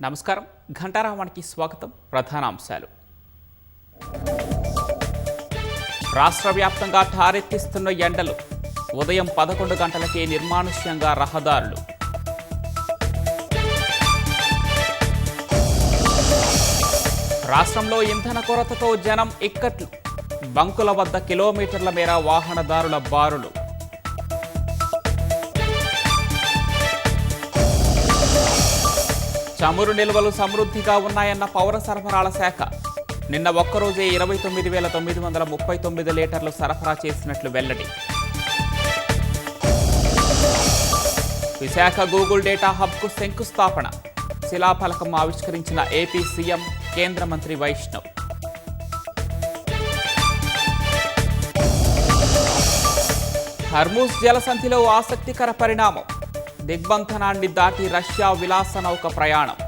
నమస్కారం. ఘంటారావానికి స్వాగతం. ప్రధానాంశాలు. రాష్ట్ర వ్యాప్తంగా ఠారెత్తిస్తున్న ఎండలు. ఉదయం 11 గంటలకే నిర్మానుష్యంగా రహదారులు. రాష్ట్రంలో ఇంధన కొరతతో జనం ఇక్కట్లు. బంకుల వద్ద కిలోమీటర్ల మేర వాహనదారుల బారులు. చమురు నిల్వలు సమృద్ధిగా ఉన్నాయన్న పౌర సరఫరాల శాఖ. నిన్న ఒక్కరోజే 29,939 లీటర్లు సరఫరా చేసినట్లు వెల్లడి. విశాఖ గూగుల్ డేటా హబ్కు శంకుస్థాపన. శిలాఫలకం ఆవిష్కరించిన ఏపీ సీఎం, కేంద్ర మంత్రి వైష్ణవ్. హర్మూజ్ జలసంధిలో ఆసక్తికర పరిణామం. దిగ్బంధనాన్ని దాటి రష్యా విలాస నౌక ప్రయాణం.